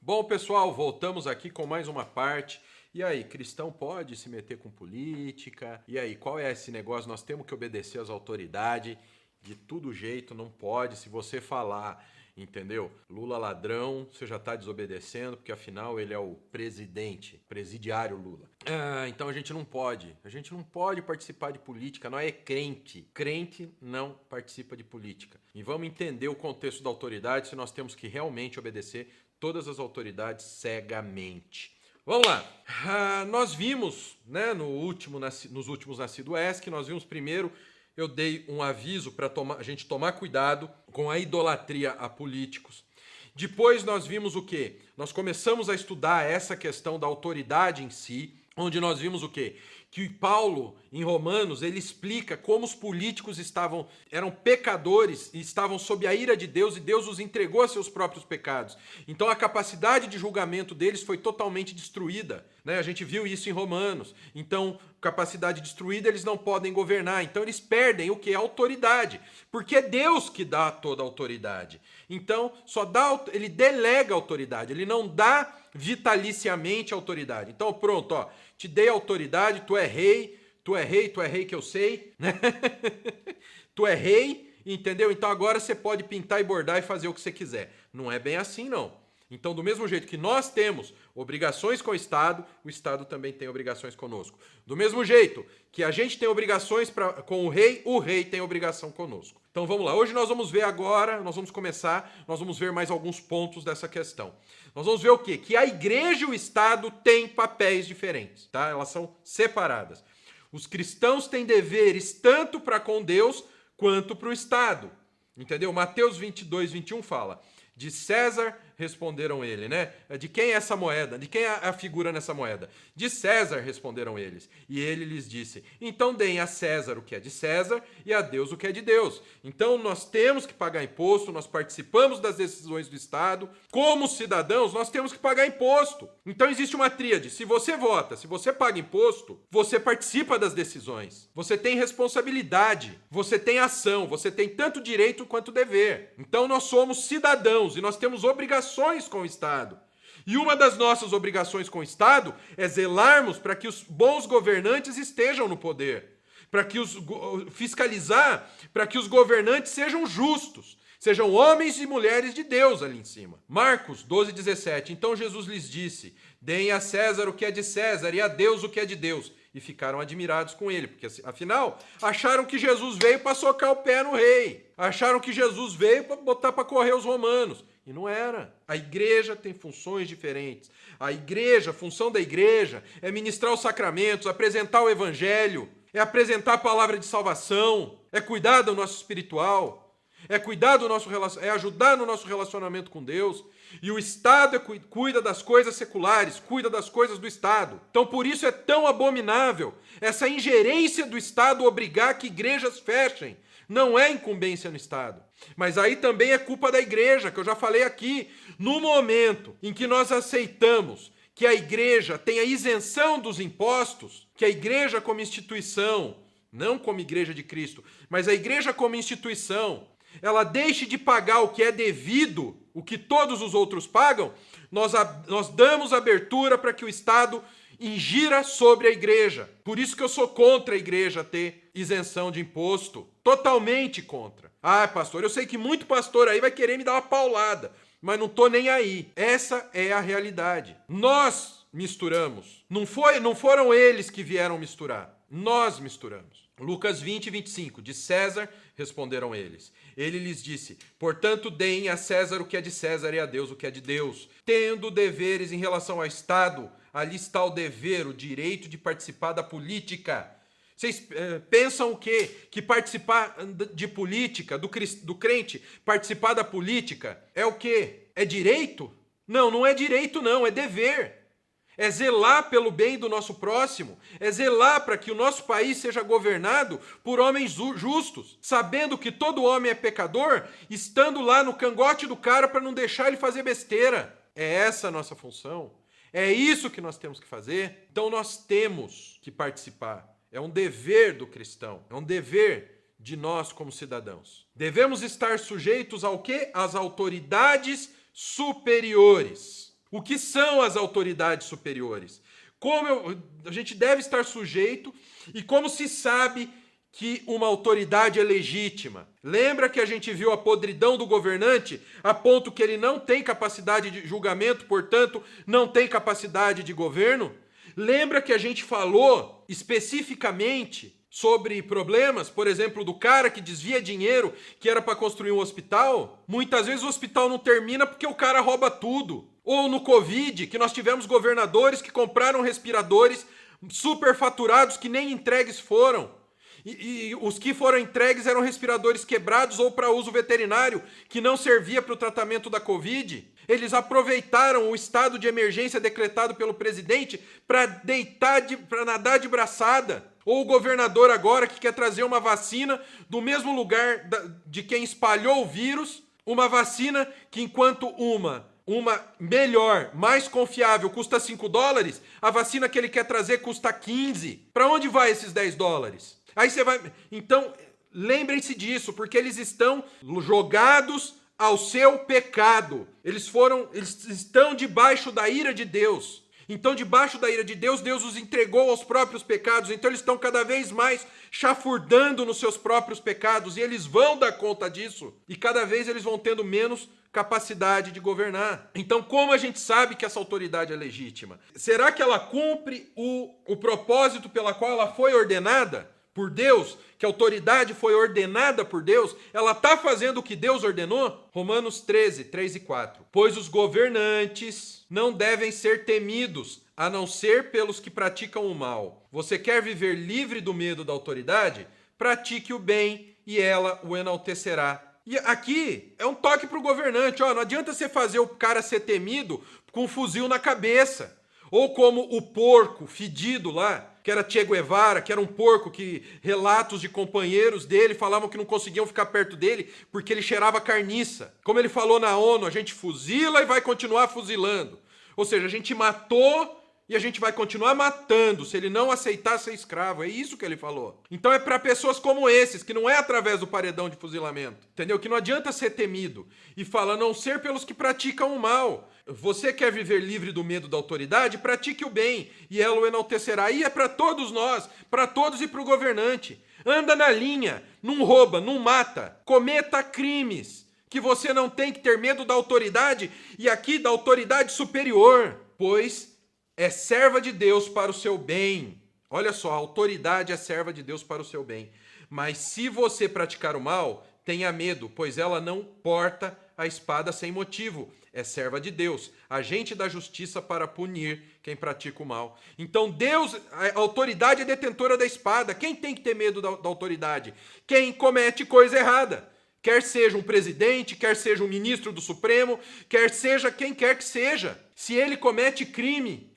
Bom, pessoal, voltamos aqui com mais uma parte. E aí, cristão pode se meter com política? E aí, qual é esse negócio? Nós temos que obedecer às autoridades. De todo jeito, não pode. Se você falar, entendeu? Lula ladrão, você já está desobedecendo, porque afinal ele é o presidente, presidiário Lula. Então a gente não pode. A gente não pode participar de política, não é crente. Crente não participa de política. E vamos entender o contexto da autoridade, se nós temos que realmente obedecer todas as autoridades cegamente. Vamos lá. Nós vimos, né, nos últimos Nascido ESC, nós vimos primeiro, eu dei um aviso para a gente tomar cuidado com a idolatria a políticos. Depois nós vimos o quê? Nós começamos a estudar essa questão da autoridade em si, onde nós vimos o quê? Que Paulo, em Romanos, ele explica como os políticos eram pecadores e estavam sob a ira de Deus e Deus os entregou a seus próprios pecados. Então a capacidade de julgamento deles foi totalmente destruída, né? A gente viu isso em Romanos. Então, capacidade destruída, eles não podem governar. Então eles perdem o que? A autoridade. Porque é Deus que dá toda a autoridade. Então, ele delega a autoridade, ele não dá vitaliciamente a autoridade. Então, pronto, ó, te dei autoridade, tu é rei que eu sei, né? Tu é rei, entendeu? Então agora você pode pintar e bordar e fazer o que você quiser. Não é bem assim, não. Então, do mesmo jeito que nós temos obrigações com o Estado também tem obrigações conosco. Do mesmo jeito que a gente tem obrigações com o rei tem obrigação conosco. Então vamos lá, hoje nós vamos ver agora, nós vamos ver mais alguns pontos dessa questão. Nós vamos ver o quê? Que a igreja e o Estado têm papéis diferentes, tá? Elas são separadas. Os cristãos têm deveres tanto para com Deus quanto para o Estado, entendeu? Mateus 22, 21 fala: de César responderam ele, né? De quem é essa moeda? De quem é a figura nessa moeda? De César responderam eles. E ele lhes disse: então deem a César o que é de César e a Deus o que é de Deus. Então nós temos que pagar imposto, nós participamos das decisões do Estado. Como cidadãos, nós temos que pagar imposto. Então existe uma tríade. Se você vota, se você paga imposto, você participa das decisões. Você tem responsabilidade, você tem ação, você tem tanto direito quanto dever. Então nós somos cidadãos e nós temos obrigações com o Estado. E uma das nossas obrigações com o Estado é zelarmos para que os bons governantes estejam no poder, fiscalizar para que os governantes sejam justos, sejam homens e mulheres de Deus ali em cima. Marcos 12:17. Então Jesus lhes disse: deem a César o que é de César e a Deus o que é de Deus. E ficaram admirados com ele, porque afinal acharam que Jesus veio para socar o pé no rei. Acharam que Jesus veio para botar para correr os romanos. E não era. A igreja tem funções diferentes. A função da igreja é ministrar os sacramentos, apresentar o evangelho, é apresentar a palavra de salvação, é cuidar do nosso espiritual, é cuidar do nosso é ajudar no nosso relacionamento com Deus. E o Estado cuida das coisas seculares, cuida das coisas do Estado. Então por isso é tão abominável essa ingerência do Estado obrigar que igrejas fechem. Não é incumbência no Estado. Mas aí também é culpa da igreja, que eu já falei aqui. No momento em que nós aceitamos que a igreja tenha isenção dos impostos, que a igreja como instituição, não como igreja de Cristo, mas a igreja como instituição, ela deixe de pagar o que é devido, o que todos os outros pagam, nós damos abertura para que o Estado ingira sobre a igreja. Por isso que eu sou contra a igreja ter isenção de imposto. Totalmente contra. Ah, pastor, eu sei que muito pastor aí vai querer me dar uma paulada, mas não tô nem aí. Essa é a realidade. Nós misturamos. Não foram eles que vieram misturar. Nós misturamos. Lucas 20:25. De César responderam eles. Ele lhes disse: portanto, deem a César o que é de César e a Deus o que é de Deus. Tendo deveres em relação ao Estado, ali está o dever, o direito de participar da política. Vocês pensam o quê? Que participar de política, do crente, participar da política, é o quê? É direito? Não, não é direito não, é dever. É zelar pelo bem do nosso próximo, é zelar para que o nosso país seja governado por homens justos, sabendo que todo homem é pecador, estando lá no cangote do cara para não deixar ele fazer besteira. É essa a nossa função. É isso que nós temos que fazer. Então nós temos que participar. É um dever do cristão, é um dever de nós como cidadãos. Devemos estar sujeitos ao quê? Às autoridades superiores. O que são as autoridades superiores? A gente deve estar sujeito e como se sabe que uma autoridade é legítima? Lembra que a gente viu a podridão do governante a ponto que ele não tem capacidade de julgamento, portanto, não tem capacidade de governo? Lembra que a gente falou especificamente sobre problemas, por exemplo, do cara que desvia dinheiro que era para construir um hospital? Muitas vezes o hospital não termina porque o cara rouba tudo. Ou no Covid, que nós tivemos governadores que compraram respiradores superfaturados que nem entregues foram. E os que foram entregues eram respiradores quebrados ou para uso veterinário, que não servia para o tratamento da Covid. Eles aproveitaram o estado de emergência decretado pelo presidente para nadar de braçada. Ou o governador agora que quer trazer uma vacina do mesmo lugar de quem espalhou o vírus, uma vacina que enquanto uma melhor, mais confiável, custa $5, a vacina que ele quer trazer custa 15. Para onde vai esses $10? Aí você vai... Então, lembrem-se disso, porque eles estão jogados ao seu pecado. Eles estão debaixo da ira de Deus. Então, debaixo da ira de Deus, Deus os entregou aos próprios pecados. Então, eles estão cada vez mais chafurdando nos seus próprios pecados. E eles vão dar conta disso. E cada vez eles vão tendo menos capacidade de governar. Então, como a gente sabe que essa autoridade é legítima? Será que ela cumpre o propósito pela qual ela foi ordenada por Deus? Que a autoridade foi ordenada por Deus? Ela está fazendo o que Deus ordenou? Romanos 13, 3 e 4. Pois os governantes não devem ser temidos, a não ser pelos que praticam o mal. Você quer viver livre do medo da autoridade? Pratique o bem e ela o enaltecerá. E aqui é um toque para o governante. Não adianta você fazer o cara ser temido com um fuzil na cabeça. Ou como o porco fedido lá, que era Che Guevara, que era um porco que relatos de companheiros dele falavam que não conseguiam ficar perto dele porque ele cheirava carniça. Como ele falou na ONU, a gente fuzila e vai continuar fuzilando. Ou seja, a gente matou e a gente vai continuar matando se ele não aceitar ser escravo. É isso que ele falou. Então é para pessoas como esses, que não é através do paredão de fuzilamento. Entendeu? Que não adianta ser temido. E fala, a não ser pelos que praticam o mal. Você quer viver livre do medo da autoridade? Pratique o bem e ela o enaltecerá. E é para todos nós, para todos e para o governante. Anda na linha, não rouba, não mata, cometa crimes, que você não tem que ter medo da autoridade e aqui da autoridade superior, pois é serva de Deus para o seu bem. Olha só, a autoridade é serva de Deus para o seu bem. Mas se você praticar o mal, tenha medo, pois ela não porta a espada sem motivo. É serva de Deus, agente da justiça para punir quem pratica o mal. Então Deus, a autoridade é detentora da espada. Quem tem que ter medo da autoridade? Quem comete coisa errada. Quer seja um presidente, quer seja um ministro do Supremo, quer seja quem quer que seja. Se ele comete crime,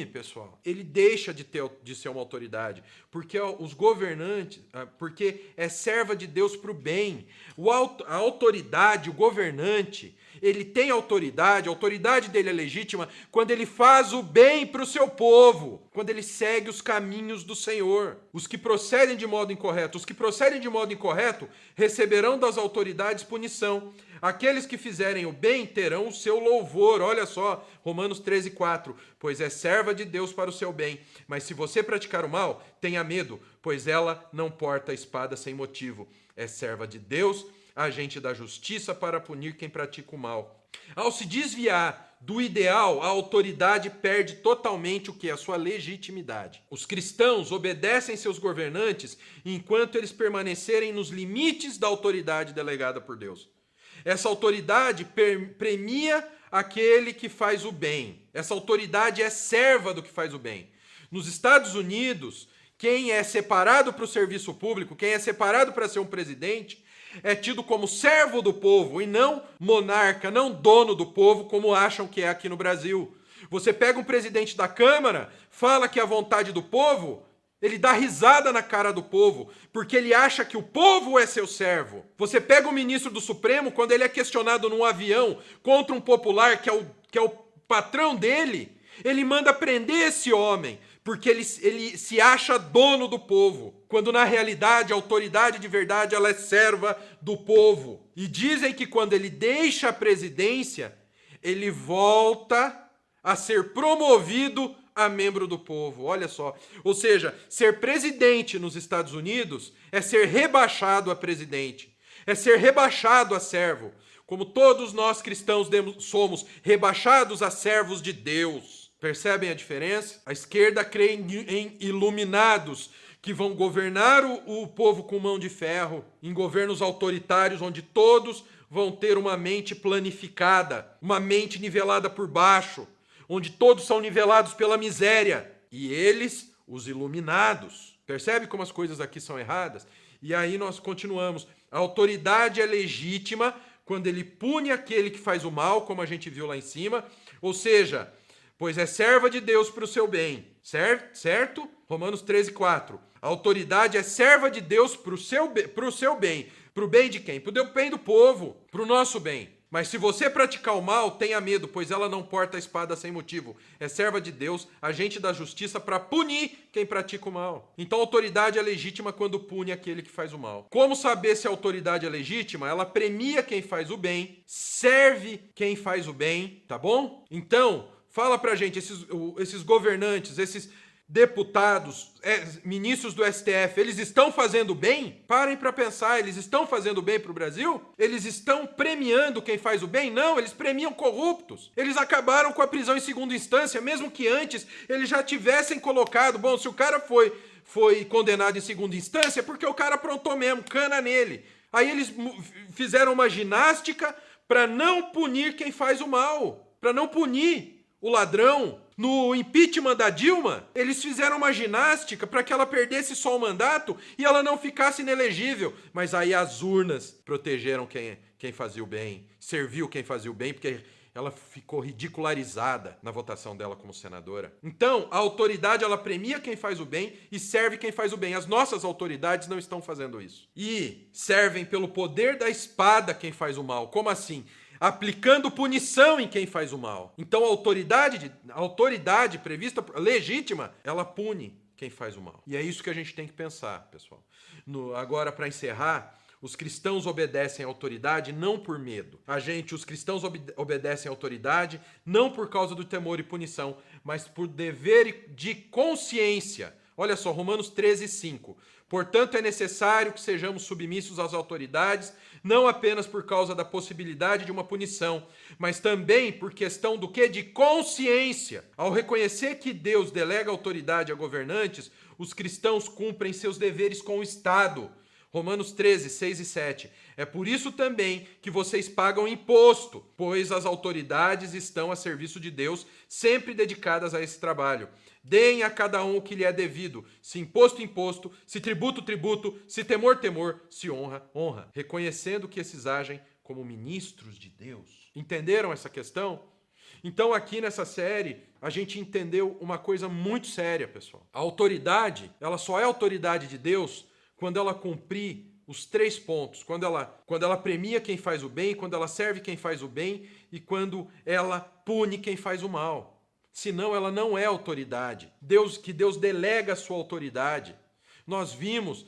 pessoal. Ele deixa de ser uma autoridade, porque os governantes, porque é serva de Deus para o bem. A autoridade, o governante, ele tem autoridade, a autoridade dele é legítima quando ele faz o bem para o seu povo, quando ele segue os caminhos do Senhor. Os que procedem de modo incorreto, receberão das autoridades punição. Aqueles que fizerem o bem terão o seu louvor. Olha só, Romanos 13, 4. Pois é serva de Deus para o seu bem. Mas se você praticar o mal, tenha medo, pois ela não porta a espada sem motivo. É serva de Deus, agente da justiça para punir quem pratica o mal. Ao se desviar do ideal, a autoridade perde totalmente o que é a sua legitimidade. Os cristãos obedecem seus governantes enquanto eles permanecerem nos limites da autoridade delegada por Deus. Essa autoridade premia aquele que faz o bem. Essa autoridade é serva do que faz o bem. Nos Estados Unidos, quem é separado para o serviço público, quem é separado para ser um presidente, é tido como servo do povo e não monarca, não dono do povo, como acham que é aqui no Brasil. Você pega um presidente da Câmara, fala que é a vontade do povo, ele dá risada na cara do povo, porque ele acha que o povo é seu servo. Você pega o ministro do Supremo, quando ele é questionado num avião contra um popular que é o patrão dele, ele manda prender esse homem, porque ele se acha dono do povo, quando na realidade a autoridade de verdade ela é serva do povo. E dizem que quando ele deixa a presidência, ele volta a ser promovido a membro do povo. Olha só. Ou seja, ser presidente nos Estados Unidos é ser rebaixado a presidente. É ser rebaixado a servo. Como todos nós cristãos somos rebaixados a servos de Deus. Percebem a diferença? A esquerda crê em iluminados que vão governar o povo com mão de ferro, em governos autoritários onde todos vão ter uma mente planificada, uma mente nivelada por baixo, onde todos são nivelados pela miséria. E eles, os iluminados. Percebe como as coisas aqui são erradas? E aí nós continuamos. A autoridade é legítima quando ele pune aquele que faz o mal, como a gente viu lá em cima. Ou seja, pois é serva de Deus para o seu bem. Certo? Romanos 13:4. A autoridade é serva de Deus para o seu bem. Para o bem de quem? Para o bem do povo. Para o nosso bem. Mas se você praticar o mal, tenha medo, pois ela não porta a espada sem motivo. É serva de Deus, agente da justiça para punir quem pratica o mal. Então a autoridade é legítima quando pune aquele que faz o mal. Como saber se a autoridade é legítima? Ela premia quem faz o bem, serve quem faz o bem, tá bom? Então, fala pra gente, esses governantes, esses deputados, ministros do STF, eles estão fazendo bem? Parem para pensar, eles estão fazendo bem para o Brasil? Eles estão premiando quem faz o bem? Não, eles premiam corruptos. Eles acabaram com a prisão em segunda instância, mesmo que antes eles já tivessem colocado, bom, se o cara foi condenado em segunda instância, é porque o cara aprontou mesmo, cana nele. Aí eles fizeram uma ginástica para não punir quem faz o mal, para não punir o ladrão. No impeachment da Dilma, eles fizeram uma ginástica para que ela perdesse só o mandato e ela não ficasse inelegível. Mas aí as urnas protegeram quem fazia o bem, serviu quem fazia o bem, porque ela ficou ridicularizada na votação dela como senadora. Então, a autoridade, ela premia quem faz o bem e serve quem faz o bem. As nossas autoridades não estão fazendo isso. E servem pelo poder da espada quem faz o mal. Como assim? Aplicando punição em quem faz o mal. Então a autoridade prevista, legítima, ela pune quem faz o mal. E é isso que a gente tem que pensar, pessoal. Agora, para encerrar, os cristãos obedecem à autoridade não por medo. Os cristãos obedecem à autoridade não por causa do temor e punição, mas por dever de consciência. Olha só, Romanos 13:5. Portanto, é necessário que sejamos submissos às autoridades, não apenas por causa da possibilidade de uma punição, mas também por questão do quê? De consciência. Ao reconhecer que Deus delega autoridade a governantes, os cristãos cumprem seus deveres com o Estado. Romanos 13:6 e 7. É por isso também que vocês pagam imposto, pois as autoridades estão a serviço de Deus, sempre dedicadas a esse trabalho. Deem a cada um o que lhe é devido, se imposto, imposto, se tributo, tributo, se temor, temor, se honra, honra, reconhecendo que esses agem como ministros de Deus. Entenderam essa questão? Então aqui nessa série, a gente entendeu uma coisa muito séria, pessoal. A autoridade, ela só é autoridade de Deus quando ela cumprir os 3 pontos, quando ela premia quem faz o bem, quando ela serve quem faz o bem e quando ela pune quem faz o mal. Senão ela não é autoridade. Que Deus delega a sua autoridade. Nós vimos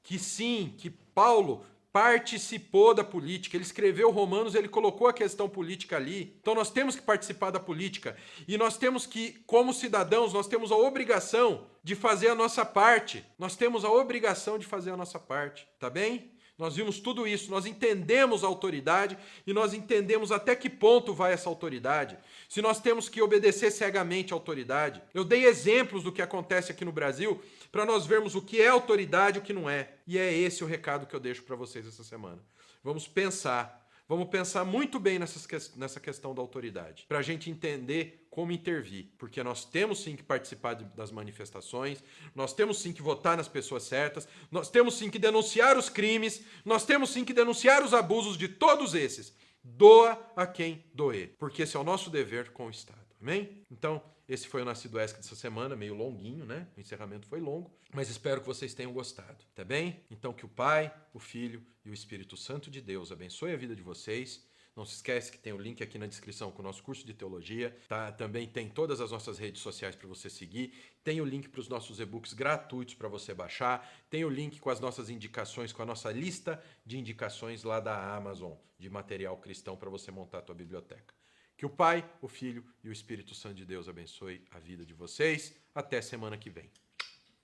que sim, que Paulo participou da política. Ele escreveu Romanos, ele colocou a questão política ali. Então nós temos que participar da política. E nós temos que, como cidadãos, nós temos a obrigação de fazer a nossa parte. Nós temos a obrigação de fazer a nossa parte. Tá bem? Nós vimos tudo isso, nós entendemos a autoridade e nós entendemos até que ponto vai essa autoridade. Se nós temos que obedecer cegamente à autoridade. Eu dei exemplos do que acontece aqui no Brasil para nós vermos o que é autoridade e o que não é. E é esse o recado que eu deixo para vocês essa semana. Vamos pensar muito bem nessa questão da autoridade, para a gente entender como intervir, porque nós temos sim que participar das manifestações, nós temos sim que votar nas pessoas certas, nós temos sim que denunciar os crimes, nós temos sim que denunciar os abusos de todos esses. Doa a quem doer, porque esse é o nosso dever com o Estado. Amém? Então, esse foi o Nascido ESC dessa semana, meio longuinho, né? O encerramento foi longo, mas espero que vocês tenham gostado, tá bem? Então, que o Pai, o Filho e o Espírito Santo de Deus abençoe a vida de vocês. Não se esquece que tem o link aqui na descrição com o nosso curso de teologia, tá? Também tem todas as nossas redes sociais para você seguir, tem o link para os nossos e-books gratuitos para você baixar, tem o link com as nossas indicações, com a nossa lista de indicações lá da Amazon, de material cristão para você montar a tua biblioteca. Que o Pai, o Filho e o Espírito Santo de Deus abençoe a vida de vocês. Até semana que vem.